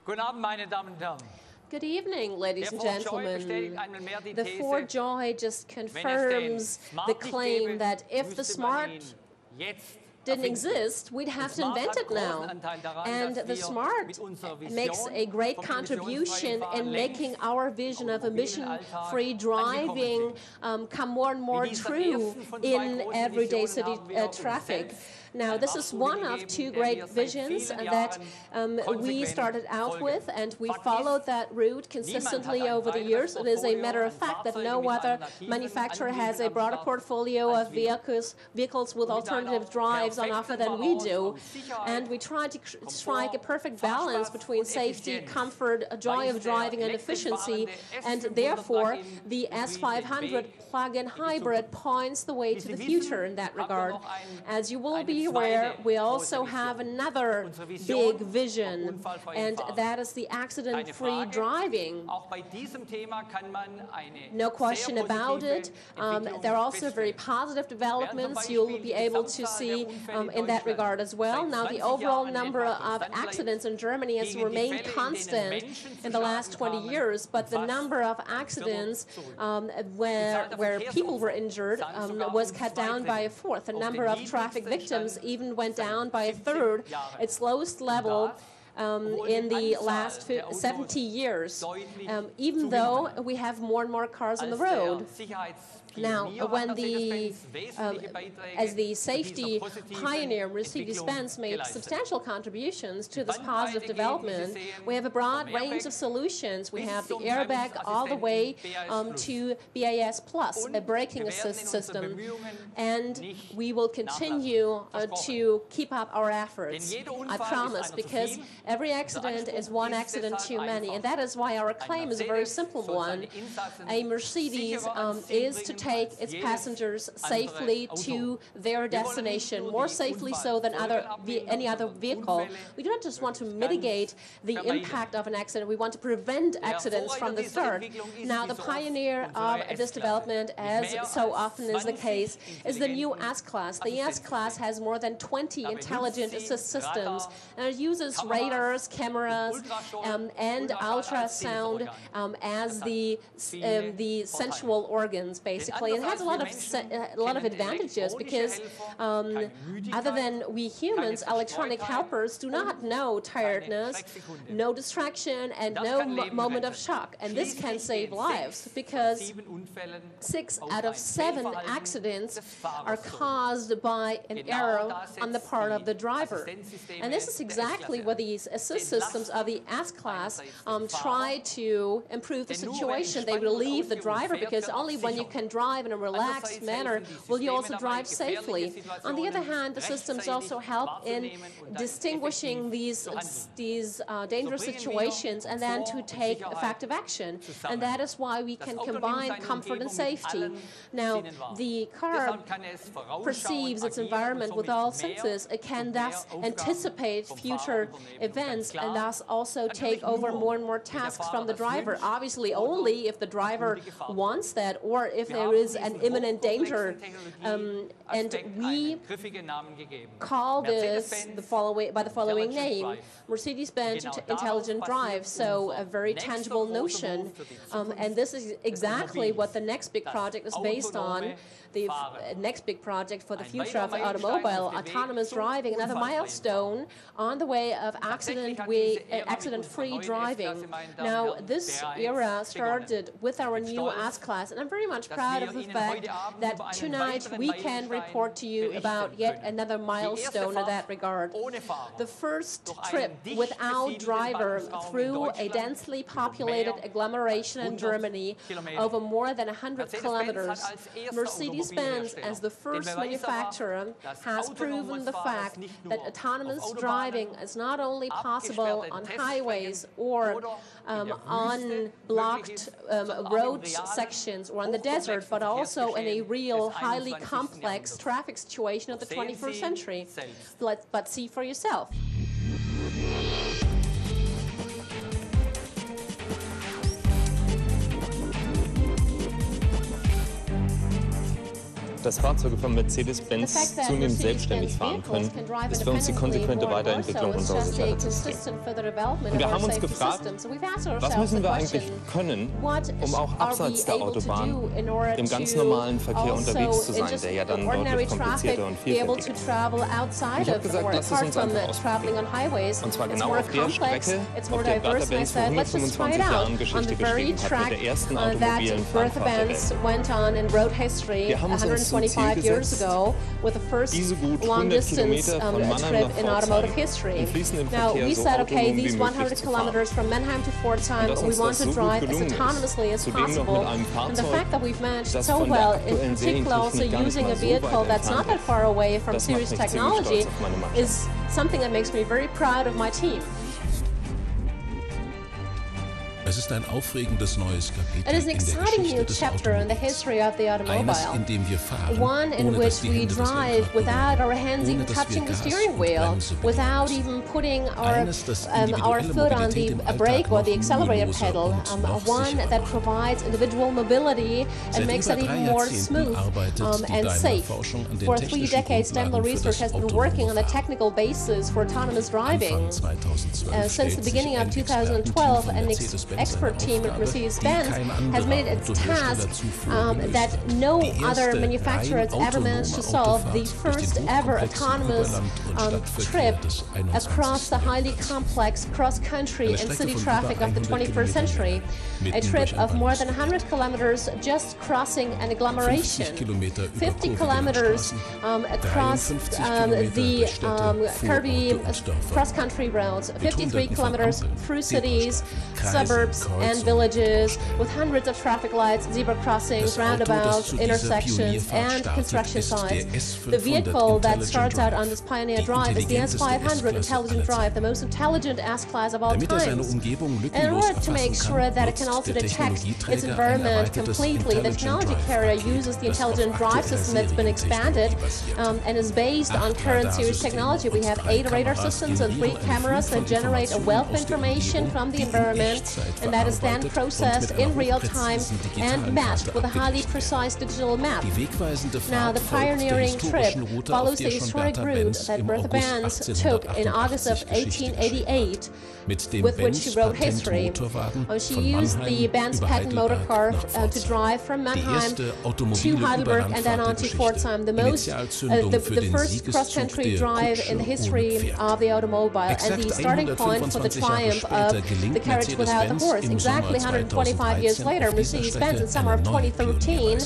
Guten Abend, meine Damen und Herren. Good evening, ladies and gentlemen. The Ford Joy just confirms the claim that if the Smart didn't exist, we'd have to invent it now. And the Smart makes a great contribution in making our vision of emission-free driving come more and more true in everyday city traffic. Now, this is one of two great visions that we started out with, and we followed that route consistently over the years. It is a matter of fact that no other manufacturer has a broader portfolio of vehicles with alternative drives on offer than we do. And we try to strike a perfect balance between safety, comfort, joy of driving, and efficiency. And therefore, the S500 plug-in hybrid points the way to the future in that regard. As you will be aware, we also have another big vision, and that is the accident-free driving. No question about it. There are also very positive developments you'll be able to see in that regard as well. Now, the overall number of accidents in Germany has remained constant in the last 20 years, but the number of accidents where people were injured was cut down by a fourth. The number of traffic victims even went down by a third, its lowest level in the last 70 years, even though we have more and more cars on the road. Now, when as the safety pioneer, Mercedes-Benz made substantial contributions to this positive development. We have a broad range of solutions. We have the airbag all the way to BAS Plus, a braking assist system. And we will continue to keep up our efforts, I promise, because every accident is one accident too many. And that is why our claim is a very simple one. A Mercedes is to take its passengers safely to their destination, more safely so than any other vehicle. We do not just want to mitigate the impact of an accident, we want to prevent accidents from the start. Now, the pioneer of this development, as so often is the case, is the new S-Class. The S-Class has more than 20 intelligent assist systems, and it uses radars, cameras, and ultrasound as the sensual organs, basically. It has a lot of advantages because other than we humans, electronic helpers do not know tiredness, no distraction, and no moment of shock. And this can save lives because 6 out of 7 accidents are caused by an error on the part of the driver. And this is exactly what these assist systems of the S-Class try to improve the situation. They relieve the driver, because only when you can drive in a relaxed manner will you also drive safely. On the other hand, the systems also help in distinguishing these dangerous situations and then to take effective action. And that is why we can combine comfort and safety. Now, the car perceives its environment with all senses. It can thus anticipate future events and thus also take over more and more tasks from the driver. Obviously, only if the driver wants that or if there is an imminent danger. And we call this by the following name, Mercedes-Benz Intelligent Drive, so a very tangible notion. And this is exactly what the next big project is based on. The next big project for the future of the automobile, autonomous driving, another milestone on the way of accident-free driving. Now, this era started with our new S-Class, and I'm very much proud of the fact that tonight we can report to you about yet another milestone in that regard. The first trip without driver through a densely populated agglomeration in Germany over more than 100 kilometers. Mercedes-Benz, as the first manufacturer, has proven the fact that autonomous driving is not only possible on highways or on blocked road sections or in the desert, but also in a real, highly complex traffic situation of the 21st century. But see for yourself. Dass Fahrzeuge von Mercedes-Benz zunehmend selbstständig fahren können, ist für uns die konsequente Weiterentwicklung unserer Sicherheitssysteme. Und wir haben uns gefragt, was müssen wir eigentlich können, um auch abseits der Autobahn im ganz normalen Verkehr unterwegs zu sein, der ja dann deutlich komplizierter und vielfältiger ist. Ich habe gesagt, lass es uns einfach ausprobieren. Und zwar genau auf der Strecke, auf der Bertha Benz vor 125 Jahren Geschichte geschrieben hat, mit der ersten automobilen Fahrt der Welt. Wir haben uns zum Ziel gesetzt, diese gut 100 Kilometer von Mannheim nach Pforzheim im fließenden Verkehr so autonom wie möglich zu fahren. Und das uns das so gut gelungen ist, zudem noch mit einem Fahrzeug, das von der aktuellen Serientechnik gar nicht mal so weit entfernt ist. Das macht mich ziemlich stolz auf meine Mannschaft. Is something that makes me very proud of my team. Es ist ein aufregendes neues Kapitel It is an in der exciting Geschichte new des chapter in the history of the Eines, in automobile. dem wir fahren, One in ohne which dass die we Hände das drive Lenkrad without our berühren, hands even ohne dass wir touching the Gas steering und wheel, Bremse without benutzen. even putting Eines, das our individuelle foot on Mobilität the im Alltag brake or the noch accelerator müheloser pedal. und noch One sicherer that macht. provides individual mobility and Seit makes über it 3 even more Jahrzehnten smooth arbeitet die and Daimler safe. Forschung an den For 3 technischen decades, Daimler Grundlagen für Research das has been working on the autonome Fahren. technical basis for autonomous driving. Anfang 2012 Since the beginning of 2012, an expert team at Mercedes-Benz has made it a task that no other manufacturer has ever managed to solve, the first ever autonomous trip across the highly complex cross-country and city traffic of the 21st century. A trip of more than 100 kilometers just crossing an agglomeration. 50 kilometers across the curvy cross-country roads, 53 kilometers through cities, suburbs and villages, with hundreds of traffic lights, zebra crossings, roundabouts, intersections, and construction sites. The vehicle that starts out on this Pioneer Drive is the S500 Intelligent Drive, the most intelligent S-Class of all times. And in order to make sure that it can also detect its environment completely, the technology carrier uses the intelligent drive system that's been expanded and is based on current series technology. We have 8 radar systems and 3 cameras that generate a wealth of information from the environment, and that is then processed in real time and matched with a highly precise digital map. Now, the pioneering trip follows the historic route that Bertha Benz took in August of 1888, with which she wrote history. She used the Benz patent motor car to drive from Mannheim to Heidelberg and then on to Pforzheim, the first cross-country drive in the history of the automobile, and the starting point for the triumph of the carriage without the horse. Exactly 125 years later, Mercedes-Benz in summer of 2013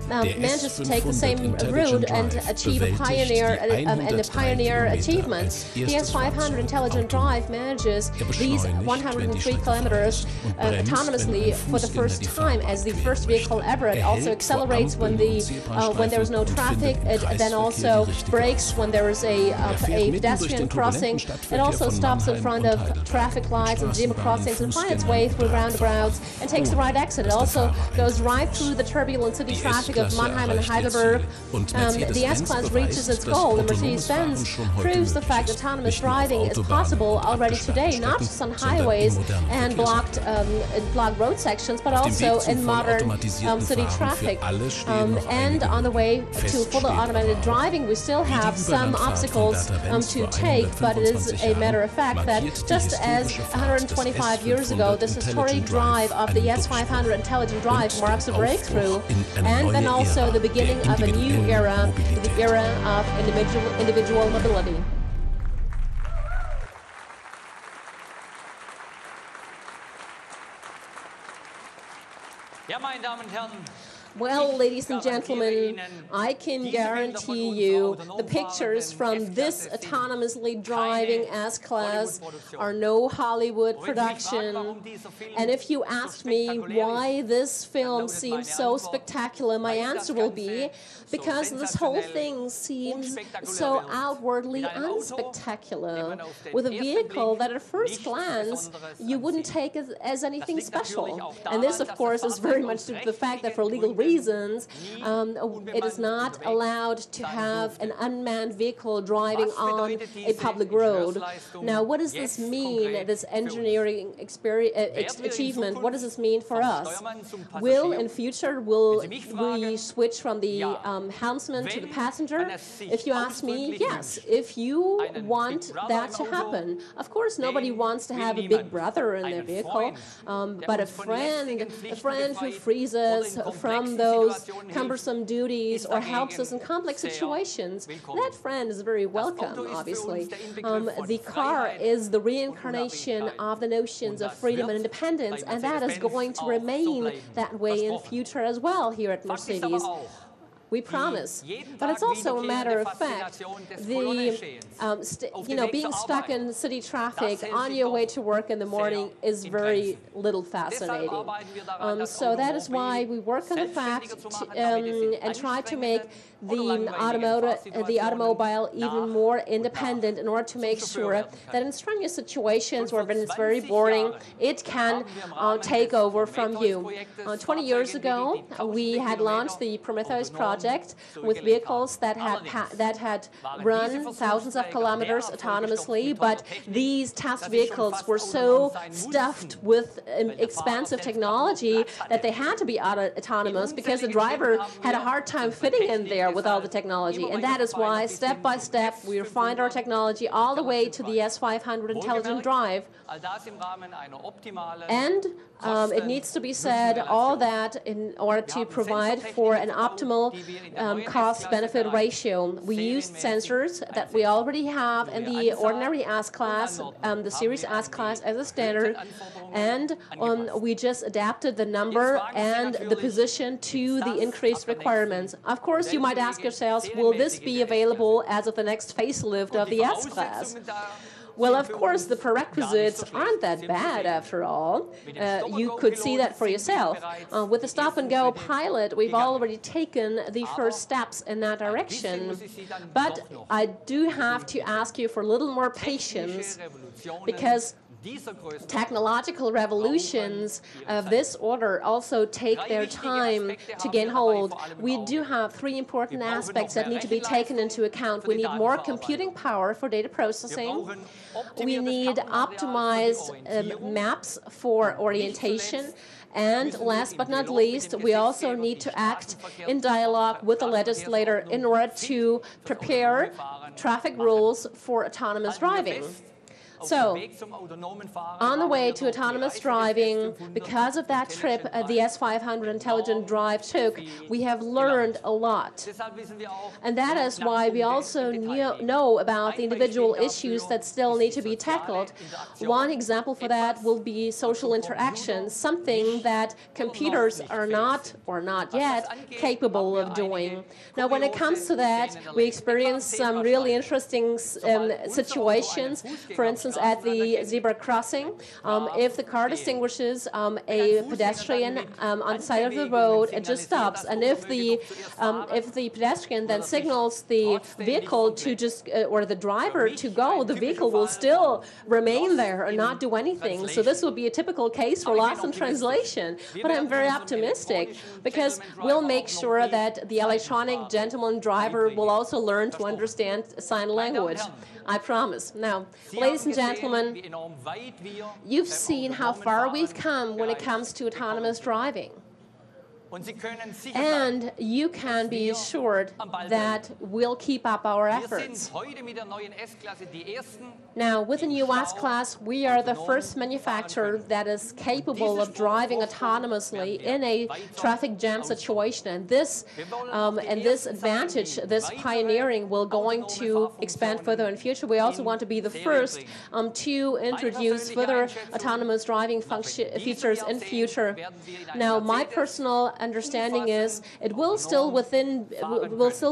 manages to take the same route and achieve a pioneer achievement. The S500 Intelligent Drive manages these 103 kilometers autonomously for the first time as the first vehicle ever. It also accelerates when there is no traffic. It then also brakes when there is a pedestrian crossing. It also stops in front of traffic lights and zebra crossings and finds its way through roundabouts and takes the right exit. It also goes right through the turbulent city traffic of Mannheim and Heidelberg. The S-Class reaches its goal, and Mercedes-Benz proves the fact that autonomous driving is possible already today, not just on highways and blocked road sections, but also in modern city traffic. And on the way to fully automated driving, we still have some obstacles to take, but it is a matter of fact that just as 125 years ago, this historic drive of the S500 Intelligent Drive marks a breakthrough, and then also the beginning of a new era, the era of individual mobility. Ja, meine Damen und Herren. Well, ladies and gentlemen, I can guarantee you the pictures from this autonomously driving S-Class are no Hollywood production. And if you ask me why this film seems so spectacular, my answer will be because this whole thing seems so outwardly unspectacular, with a vehicle that at first glance you wouldn't take as anything special. And this, of course, is very much due to the fact that for legal reasons, it is not allowed to have an unmanned vehicle driving on a public road. Now, what does this mean, this engineering achievement? What does this mean for us? Will, in future, will we switch from the helmsman to the passenger? If you ask me, yes. If you want that to happen, of course, nobody wants to have a big brother in their vehicle, but a friend who frees us from those cumbersome duties or helps us in complex situations, that friend is very welcome, obviously. The car is the reincarnation of the notions of freedom and independence, and that is going to remain that way in future as well here at Mercedes. We promise. But it's also a matter of fact. Being stuck in city traffic on your way to work in the morning is very little fascinating. So that is why we work on the fact and try to make the automobile even more independent in order to make sure that in strenuous situations or when it's very boring, it can take over from you. 20 years ago, we had launched the Prometheus project with vehicles that had run thousands of kilometers autonomously, but these test vehicles were so stuffed with expensive technology that they had to be autonomous because the driver had a hard time fitting in there with all the technology. And that is why, step by step, we refined our technology all the way to the S500 intelligent drive. And it needs to be said, all that in order to provide for an optimal cost-benefit ratio. We used sensors that we already have in the ordinary S-Class, the Series S-Class as a standard, and we just adapted the number and the position to the increased requirements. Of course, you might ask yourselves, will this be available as of the next facelift of the S-Class? Well, of course, the prerequisites aren't that bad after all. You could see that for yourself. With the stop-and-go pilot, we've already taken the first steps in that direction. But I do have to ask you for a little more patience, because technological revolutions of this order also take their time to gain hold. We do have three important aspects that need to be taken into account. We need more computing power for data processing. We need optimized maps for orientation. And last but not least, we also need to act in dialogue with the legislator in order to prepare traffic rules for autonomous driving. So, on the way to autonomous driving, because of that trip the S500 Intelligent Drive took, we have learned a lot. And that is why we also know about the individual issues that still need to be tackled. One example for that will be social interaction, something that computers are not, or not yet, capable of doing. Now, when it comes to that, we experience some really interesting situations. For instance, at the zebra crossing, if the car distinguishes a pedestrian on the side of the road, it just stops. And if the pedestrian then signals the vehicle to just, or the driver to go, the vehicle will still remain there and not do anything. So this will be a typical case for loss in translation. But I'm very optimistic, because we'll make sure that the electronic gentleman driver will also learn to understand sign language. I promise. Now, ladies and gentlemen, you've seen how far we've come when it comes to autonomous driving. And you can be assured that we'll keep up our efforts. Now, with the new S-Class, we are the first manufacturer that is capable of driving autonomously in a traffic jam situation. And this advantage, this pioneering, will going to expand further in future. We also want to be the first to introduce further autonomous driving features in future. Now, my personal understanding is it will still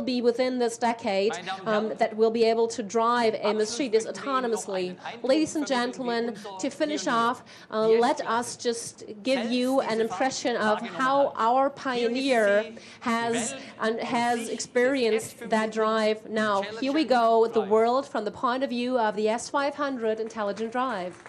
be within this decade that we'll be able to drive a Mercedes autonomously. Ladies and gentlemen, to finish off, let us just give you an impression of how our pioneer has experienced that drive. Now, here we go, the world from the point of view of the S500 Intelligent Drive.